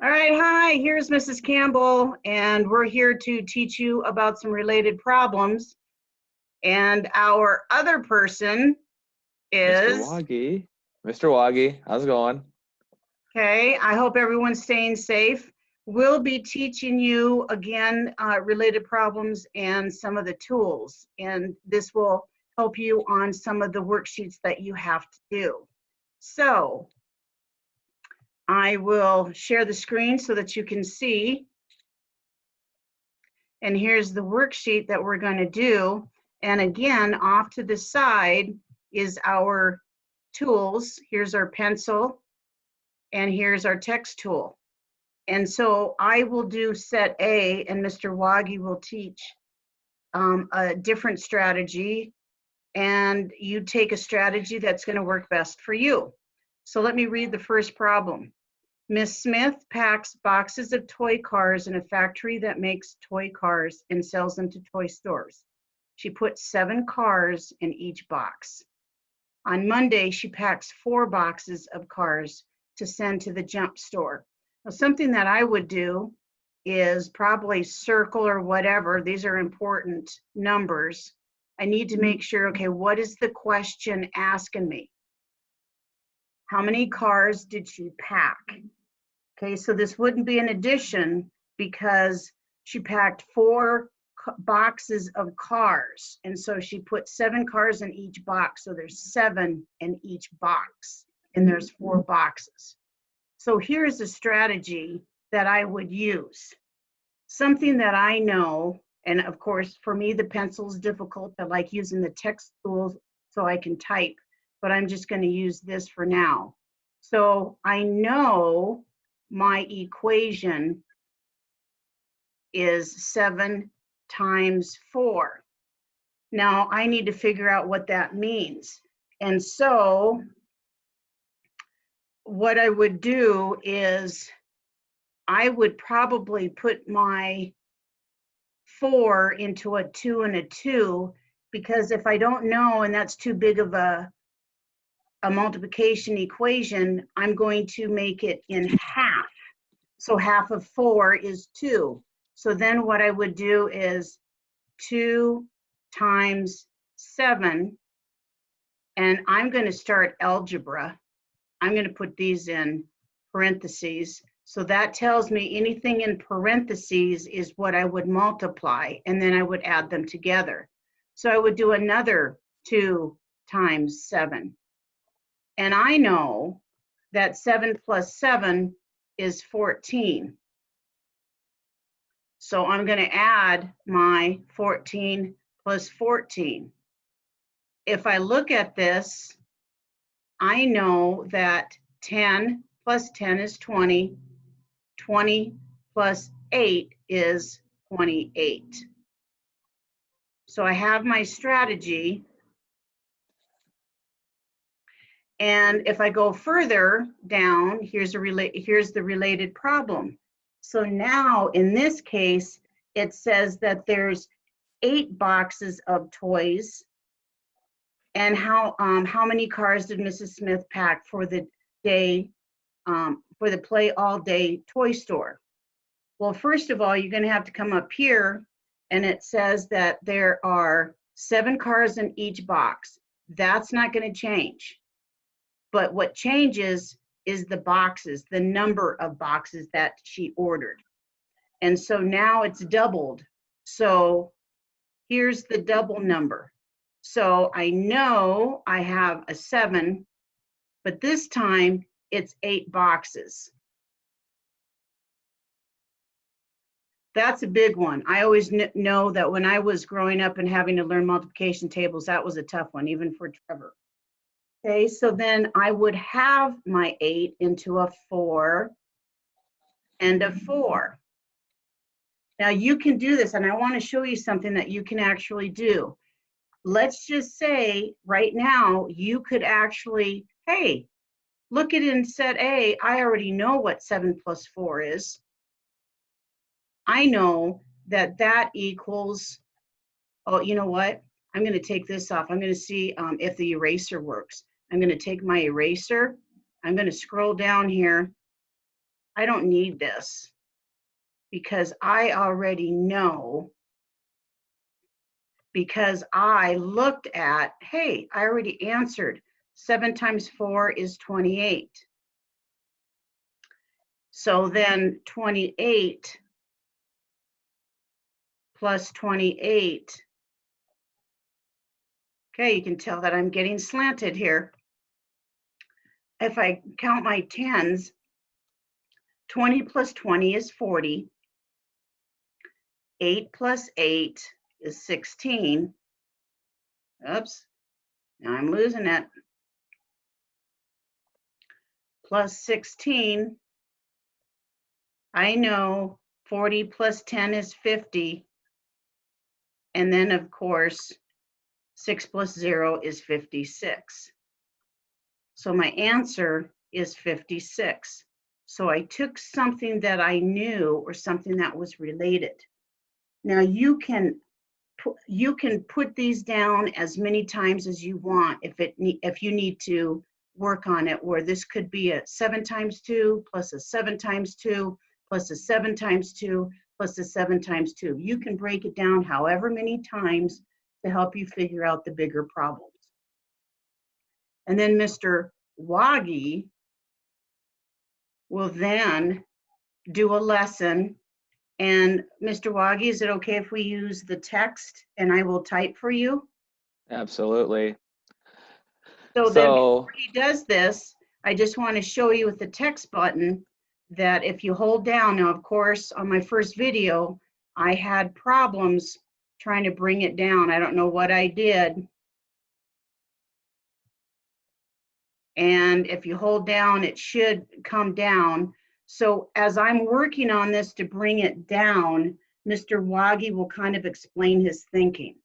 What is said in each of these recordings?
All right, hi, here's Mrs. Campbell, and we're here to teach you about some related problems. And our other person Mr. is, Woggy. Mr. Woggy, how's it going? okay, I hope everyone's staying safe. We'll be teaching you again related problems and some of the tools, and this will help you on some of the worksheets that you have to do. So I will share the screen so that you can see. And here's the worksheet that we're going to do. And again, off to the side is our tools. Here's our pencil, and here's our text tool. And so I will do set A, and Mr. Woggy will teach a different strategy, and you take a strategy that's going to work best for you. So let me read the first problem. Miss Smith packs boxes of toy cars in a factory that makes toy cars and sells them to toy stores. She puts 7 cars in each box. On Monday, she packs 4 boxes of cars to send to the jump store. Now, something that I would do is probably circle or whatever. These are important numbers. I need to make sure, okay, what is the question asking me? How many cars did she pack? Okay, so this wouldn't be an addition because she packed 4 boxes of cars. And so she put 7 cars in each box. So there's 7 in each box, and there's 4 boxes. So here's a strategy that I would use. Something that I know, and of course, for me, the pencil is difficult. I like using the text tools so I can type, but I'm just going to use this for now. So I know my equation is 7 times 4. Now I need to figure out what that means. And so what I would do is I would probably put my 4 into a 2 and a 2, because if I don't know and that's too big of a multiplication equation, I'm going to make it in half. So half of 4 is 2. So then what I would do is 2 times 7, and I'm going to start algebra. I'm going to put these in parentheses. So that tells me anything in parentheses is what I would multiply, and then I would add them together. So I would do another 2 times 7. And I know that 7 plus 7 is 14. So I'm going to add my 14 plus 14. If I look at this, I know that 10 plus 10 is 20. 20 plus 8 is 28. So I have my strategy. And if I go further down, here's the related problem. So now in this case, it says that there's 8 boxes of toys. And how many cars did Mrs. Smith pack for the day, for the Play All Day toy store? Well, first of all, you're going to have to come up here, and it says that there are 7 cars in each box. That's not going to change. But what changes is the boxes, the number of boxes that she ordered. And so now it's doubled. So here's the double number. So I know I have a 7, but this time it's 8 boxes. That's a big one. I always know that when I was growing up and having to learn multiplication tables, that was a tough one, even for Trevor. Okay, so then I would have my 8 into a 4 and a 4. Now you can do this, and I want to show you something that you can actually do. Let's just say right now you could actually, hey, look at it in set A. I already know what 7 plus 4 is. I know that that equals, oh, you know what? I'm going to take this off. I'm going to see if the eraser works. I'm going to take my eraser. I'm going to scroll down here, I don't need this because I already know, because I looked at, hey, I already answered 7 times 4 is 28. So then 28 plus 28. Okay, you can tell that I'm getting slanted here. If I count my tens, 20 plus 20 is 40. 8 plus 8 is 16. Oops, now I'm losing it. Plus 16. I know 40 plus 10 is 50. And then, of course, 6 plus 0 is 56. So my answer is 56. So I took something that I knew or something that was related. Now you can put these down as many times as you want if you need to work on it, where this could be a 7 times 2 plus a 7 times 2 plus a 7 times 2 plus a 7 times 2. You can break it down however many times to help you figure out the bigger problems. And then Mr. Wagi will then do a lesson. And Mr. Wagi, is it okay if we use the text and I will type for you? Absolutely. So then before he does this, I just want to show you with the text button that if you hold down, now of course on my first video, I had problems trying to bring it down. I don't know what I did. And if you hold down, it should come down. So as I'm working on this to bring it down, Mr. Wagi will kind of explain his thinking.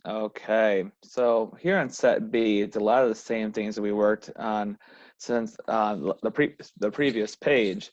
Okay, so here on set B, it's a lot of the same things that we worked on since the previous page.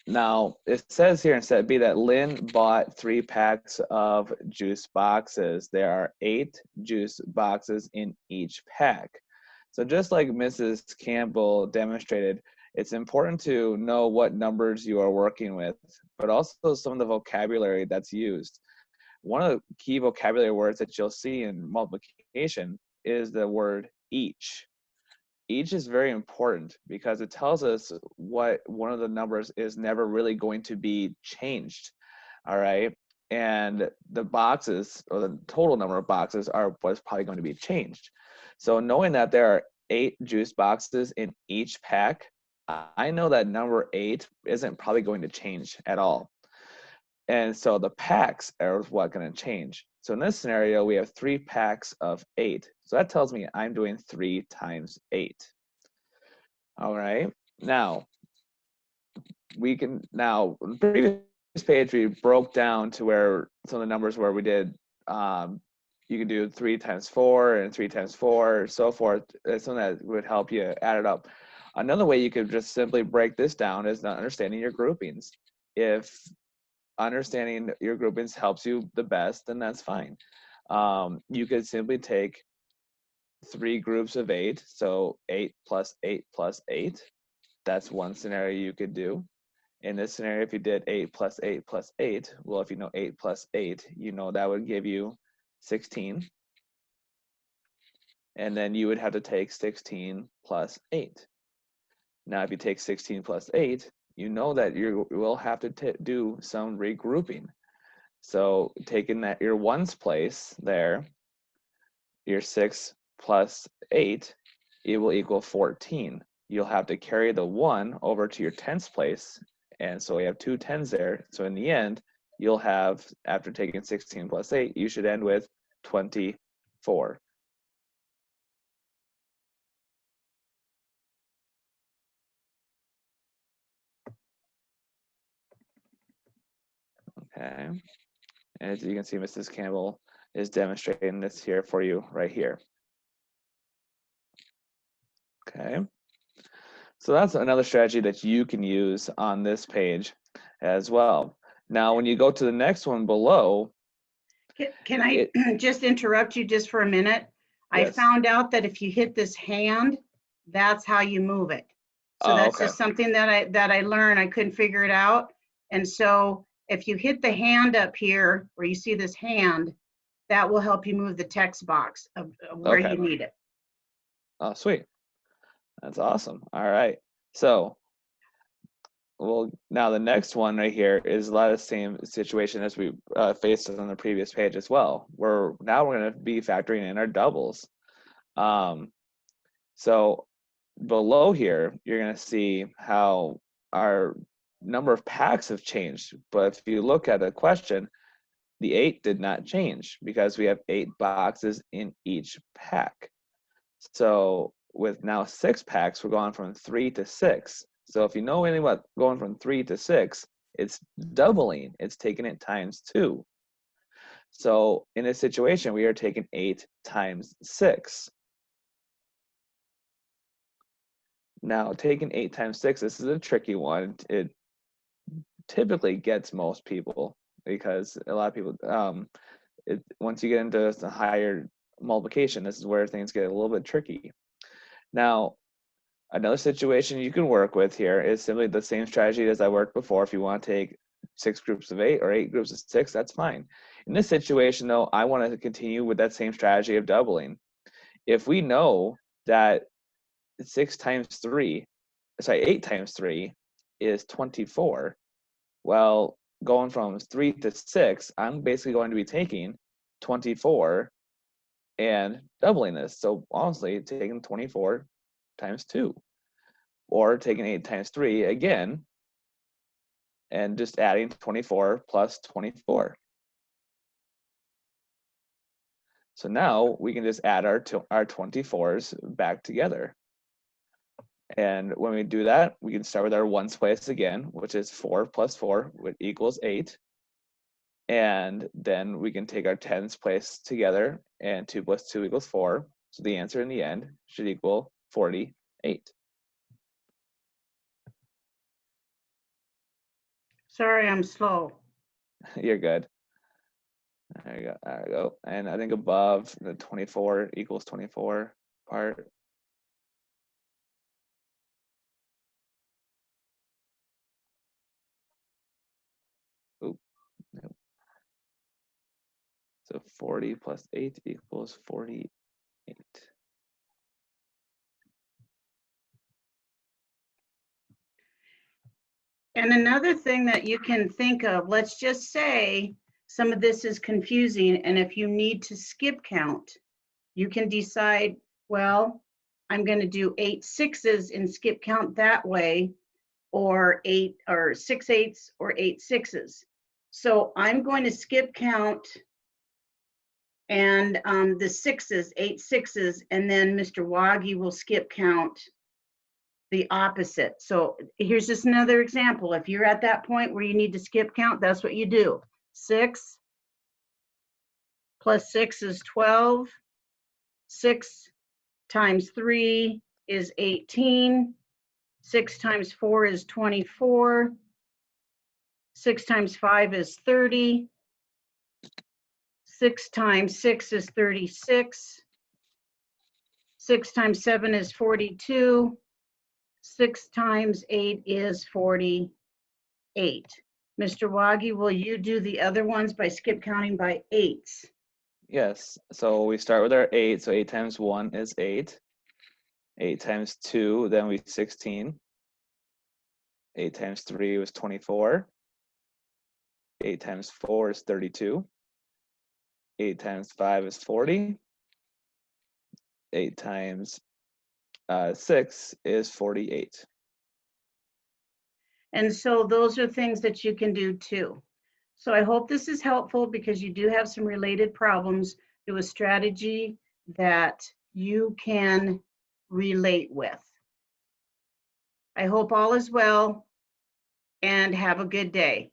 Now, it says here in set B that Lynn bought 3 packs of juice boxes. There are 8 juice boxes in each pack. So just like Mrs. Campbell demonstrated, it's important to know what numbers you are working with, but also some of the vocabulary that's used. One of the key vocabulary words that you'll see in multiplication is the word each. Each is very important because it tells us what one of the numbers is never really going to be changed. All right. And the boxes, or the total number of boxes, are what's probably going to be changed. So knowing that there are 8 juice boxes in each pack, I know that number 8 isn't probably going to change at all. And so the packs are what going to change. So in this scenario, we have 3 packs of 8. So that tells me I'm doing 3 times 8. All right. Now, we can, now, previous page, we broke down to where some of the numbers where we did, you can do 3 times 4 and 3 times 4, so forth. It's something that would help you add it up. Another way you could just simply break this down is not understanding your groupings. If understanding your groupings helps you the best, then that's fine. You could simply take 3 groups of 8, so 8 plus 8 plus 8. That's one scenario you could do. In this scenario, if you did 8 plus 8 plus 8, well, if you know 8 plus 8, you know that would give you 16. And then you would have to take 16 plus 8. Now, if you take 16 plus 8, you know that you will have to do some regrouping. So taking that your ones place there, your 6 plus 8, it will equal 14. You'll have to carry the 1 over to your tens place. And so we have 2 tens there. So in the end, you'll have, after taking 16 plus 8, you should end with 24. Okay. As you can see, Mrs. Campbell is demonstrating this here for you right here. Okay. So that's another strategy that you can use on this page as well. Now, when you go to the next one below. Can I just interrupt you just for a minute? Yes. I found out that if you hit this hand, that's how you move it. So Oh, that's okay. just something that I learned. I couldn't figure it out. And so if you hit the hand up here, where you see this hand, that will help you move the text box of where Okay. you need it. Oh, sweet. That's awesome. All right. So, well, now the next one right here is a lot of the same situation as we faced on the previous page as well, where now we're going to be factoring in our doubles. So below here, you're going to see how our number of packs have changed. But if you look at the question, the 8 did not change because we have 8 boxes in each pack. So with now 6 packs, we're going from 3 to 6. So if you know anything about going from 3 to 6, it's doubling. It's taking it times 2. So in this situation, we are taking 8 times 6. Now taking 8 times 6, this is a tricky one. It typically gets most people because a lot of people, once you get into the higher multiplication, this is where things get a little bit tricky. Now, another situation you can work with here is simply the same strategy as I worked before. If you want to take 6 groups of 8 or 8 groups of 6, that's fine. In this situation, though, I want to continue with that same strategy of doubling. If we know that 8 times 3 is 24, well, going from 3 to 6, I'm basically going to be taking 24 and doubling this. So honestly, taking 24 times 2, or taking 8 times 3 again, and just adding 24 plus 24. So now we can just add our 24s back together. And when we do that, we can start with our ones place again, which is 4 plus 4, which equals 8. And then we can take our tens place together, and 2 plus 2 equals 4. So the answer in the end should equal 48. Sorry, I'm slow. You're good. There you go. There we go. And I think above the 24 equals 24 part. Oop. Nope. So 40 plus 8 equals 48. And another thing that you can think of, let's just say some of this is confusing, and if you need to skip count, you can decide, well, I'm going to do 8 6s and skip count that way, or 6 8s or 8 6s. So I'm going to skip count and the 6s, 8 6s, and then Mr. Wagi will skip count the opposite. So here's just another example. If you're at that point where you need to skip count, that's what you do. 6 plus 6 is 12. 6 times 3 is 18. 6 times 4 is 24. 6 times 5 is 30. 6 times 6 is 36. 6 times 7 is 42. 6 times 8 is 48. Mr. Wagi, will you do the other ones by skip counting by 8s? Yes. So we start with our 8. So 8 times 1 is 8. 8 times 2, then we 16. 8 times 3 was 24. 8 times 4 is 32. 8 times 5 is 40. 8 times 6 is 48. And so those are things that you can do too. So I hope this is helpful because you do have some related problems to a strategy that you can relate with. I hope all is well and have a good day.